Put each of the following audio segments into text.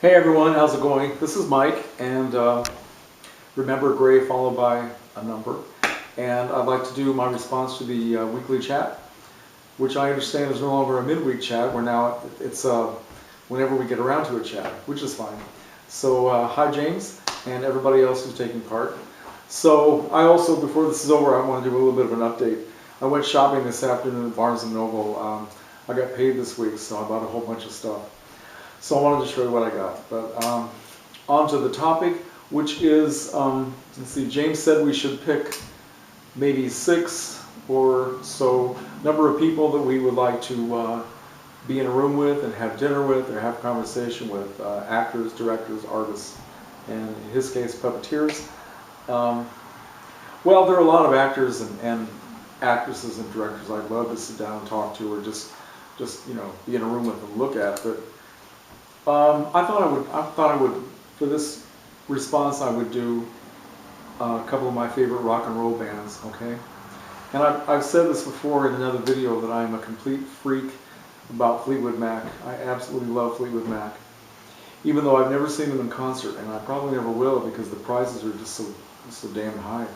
Hey everyone, how's it going? This is Mike, and remember Gray followed by a number. And I'd like to do my response to the weekly chat, which I understand is no longer a midweek chat, where now it's whenever we get around to a chat, which is fine. So hi James, and everybody else who's taking part. So I also, before this is over, I want to do a little bit of an update. I went shopping this afternoon at Barnes & Noble. I got paid this week, so I bought a whole bunch of stuff. So I wanted to show you what I got. But on to the topic, which is, let's see, James said we should pick maybe 6 or so number of people that we would like to be in a room with and have dinner with or have conversation with, actors, directors, artists, and in his case, puppeteers. Well, there are a lot of actors and actresses and directors I'd love to sit down and talk to, or just you know, be in a room with and look at. But I thought I would, for this response, I would do a couple of my favorite rock and roll bands, okay? And I've said this before in another video that I'm a complete freak about Fleetwood Mac. I absolutely love Fleetwood Mac, even though I've never seen them in concert, and I probably never will because the prices are just so damn high.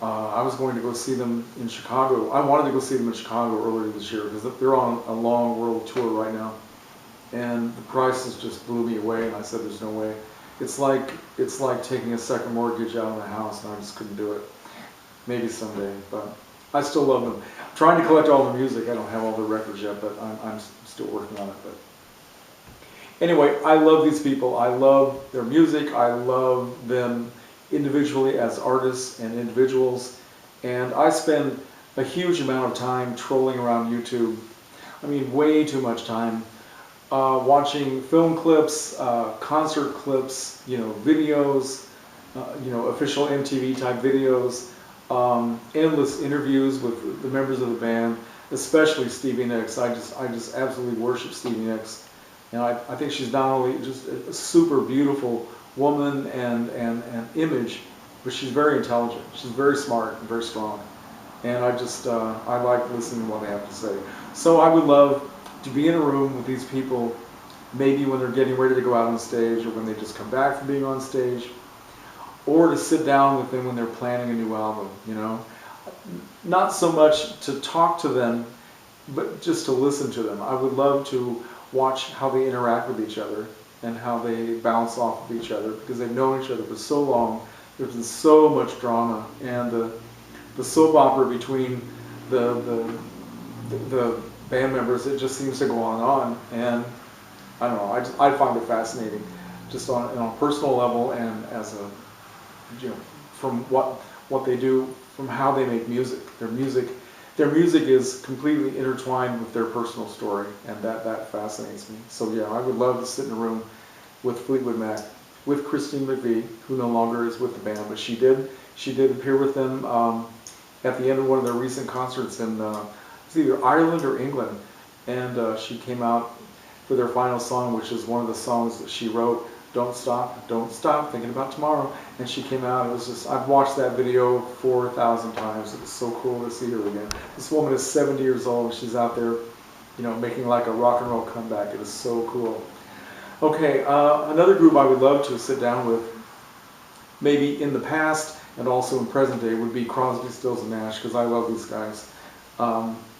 I was going to go see them in Chicago. I wanted to go see them in Chicago earlier this year because they're on a long world tour right now. And the prices just blew me away, and I said, "There's no way." It's like taking a second mortgage out on the house, and I just couldn't do it. Maybe someday, but I still love them. I'm trying to collect all their music. I don't have all their records yet, but I'm still working on it. But anyway, I love these people. I love their music. I love them individually as artists and individuals, and I spend a huge amount of time trolling around YouTube. I mean, way too much time. Watching film clips, concert clips, you know, videos, you know, official MTV type videos, endless interviews with the members of the band, especially Stevie Nicks. I just absolutely worship Stevie Nicks, and I think she's not only just a super beautiful woman and image, but she's very intelligent. She's very smart and very strong, and I like listening to what they have to say. So I would love to be in a room with these people, maybe when they're getting ready to go out on stage, or when they just come back from being on stage, or to sit down with them when they're planning a new album, you know. Not so much to talk to them, but just to listen to them. I would love to watch how they interact with each other and how they bounce off of each other, because they've known each other for so long. There's been so much drama, and the soap opera between the band members, it just seems to go on and on, and I don't know, I find it fascinating, just on a personal level, and as a, you know, from what they do, from how they make music. Their music is completely intertwined with their personal story, and that fascinates me. So yeah, I would love to sit in a room with Fleetwood Mac, with Christine McVie, who no longer is with the band, but she did appear with them at the end of one of their recent concerts in it's either Ireland or England, and she came out for their final song, which is one of the songs that she wrote, Don't Stop, Thinking About Tomorrow, and she came out. It was just, I've watched that video 4,000 times. It was so cool to see her again. This woman is 70 years old, and she's out there, you know, making like a rock and roll comeback. It is so cool. Okay, another group I would love to sit down with, maybe in the past and also in present day, would be Crosby, Stills, and Nash, because I love these guys.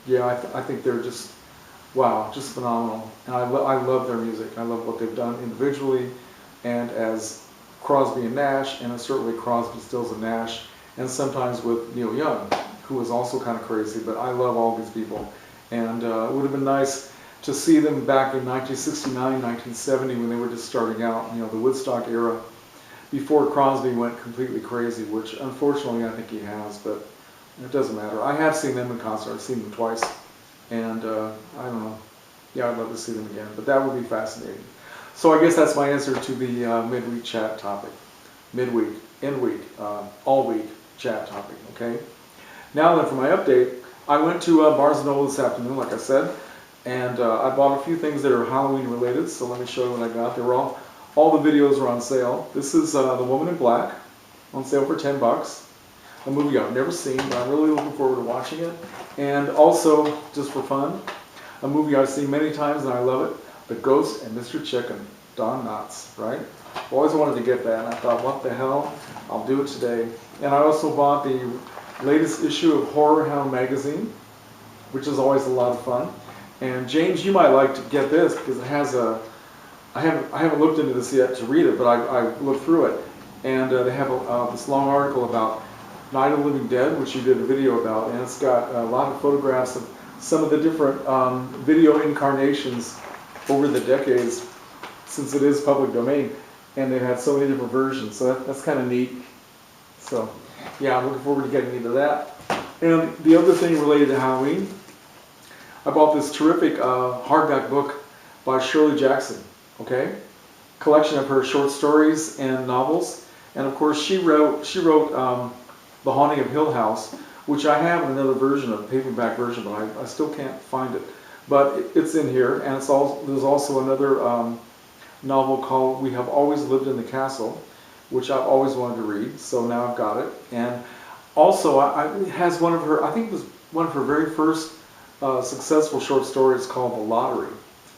Yeah, I think they're just, wow, just phenomenal. And I love their music. I love what they've done individually and as Crosby and Nash, and certainly Crosby, Stills, and Nash, and sometimes with Neil Young, who was also kind of crazy. But I love all these people. And it would have been nice to see them back in 1969, 1970, when they were just starting out, you know, the Woodstock era, before Crosby went completely crazy, which unfortunately I think he has, but it doesn't matter. I have seen them in concert. I've seen them twice, and I don't know. Yeah, I'd love to see them again, but that would be fascinating. So I guess that's my answer to the midweek chat topic. Midweek, end week, all week chat topic, okay? Now then, for my update, I went to Barnes & Noble this afternoon, like I said, and I bought a few things that are Halloween related, so let me show you what I got. They were all the videos are on sale. This is The Woman in Black, on sale for $10. A movie I've never seen, but I'm really looking forward to watching it. And also, just for fun, a movie I've seen many times and I love it, The Ghost and Mr. Chicken. Don Knotts, right? Always wanted to get that, and I thought, what the hell? I'll do it today. And I also bought the latest issue of Horror Hound magazine, which is always a lot of fun. And James, you might like to get this because it has a, I haven't looked into this yet to read it, but I looked through it. And they have this long article about Night of the Living Dead, which you did a video about, and it's got a lot of photographs of some of the different video incarnations over the decades, since it is public domain, and they've had so many different versions, so that's kind of neat. So yeah, I'm looking forward to getting into that. And the other thing related to Halloween, I bought this terrific hardback book by Shirley Jackson, okay? Collection of her short stories and novels, and of course she wrote The Haunting of Hill House, which I have in another version, a paperback version, but I still can't find it. But it's in here, and there's also another novel called We Have Always Lived in the Castle, which I've always wanted to read, so now I've got it. And also, it has one of her, I think it was one of her very first successful short stories called The Lottery.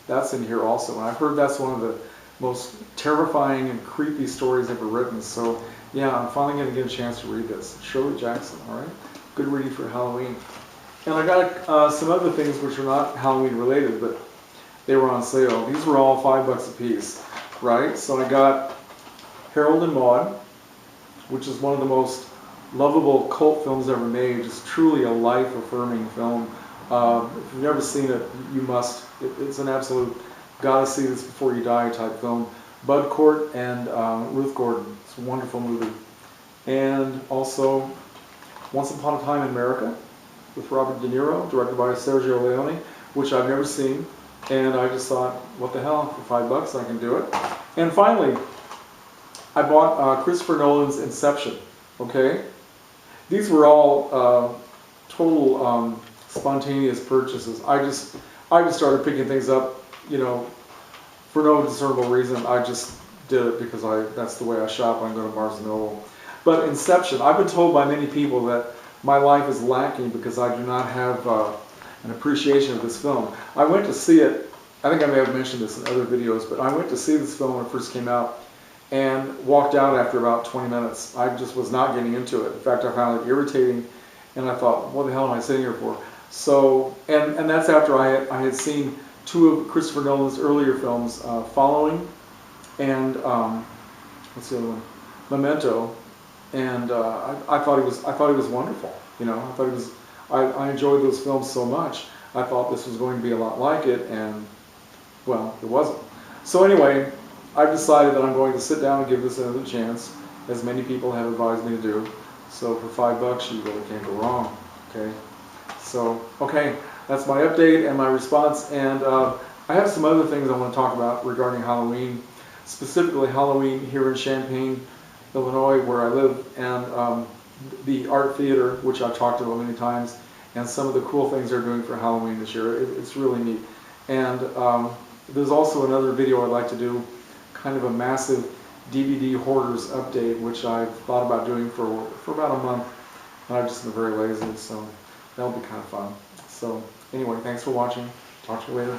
That's in here also, and I've heard that's one of the most terrifying and creepy stories ever written. So yeah, I'm finally going to get a chance to read this. Shirley Jackson, all right? Good reading for Halloween. And I got some other things which are not Halloween related, but they were on sale. These were all $5 a piece, right? So I got Harold and Maude, which is one of the most lovable cult films ever made. Just truly a life-affirming film. If you've never seen it, you must. It's an absolute gotta see this before you die type film. Bud Cort and Ruth Gordon. It's a wonderful movie. And also Once Upon a Time in America with Robert De Niro, directed by Sergio Leone, which I've never seen. And I just thought, what the hell, for $5 I can do it. And finally, I bought Christopher Nolan's Inception, okay? These were all total spontaneous purchases. I just started picking things up, you know, for no discernible reason. I just did it because that's the way I shop when I go to Barnes & Noble. But Inception, I've been told by many people that my life is lacking because I do not have an appreciation of this film. I went to see it, I think I may have mentioned this in other videos, but I went to see this film when it first came out and walked out after about 20 minutes. I just was not getting into it. In fact, I found it irritating, and I thought, what the hell am I sitting here for? So, and that's after I had seen two of Christopher Nolan's earlier films, Following and what's the other one? Memento. And I thought he was wonderful. You know, I thought he was. I enjoyed those films so much. I thought this was going to be a lot like it, and well, it wasn't. So anyway, I've decided that I'm going to sit down and give this another chance, as many people have advised me to do. So for $5, you really can't go wrong. Okay. So okay, that's my update and my response. And I have some other things I want to talk about regarding Halloween, specifically Halloween here in Champaign, Illinois, where I live, and the art theater, which I've talked about many times, and some of the cool things they're doing for Halloween this year. It's really neat. And there's also another video I'd like to do, kind of a massive DVD hoarders update, which I've thought about doing for about a month, and I've just been very lazy, so that'll be kind of fun. So anyway, thanks for watching. Talk to you later.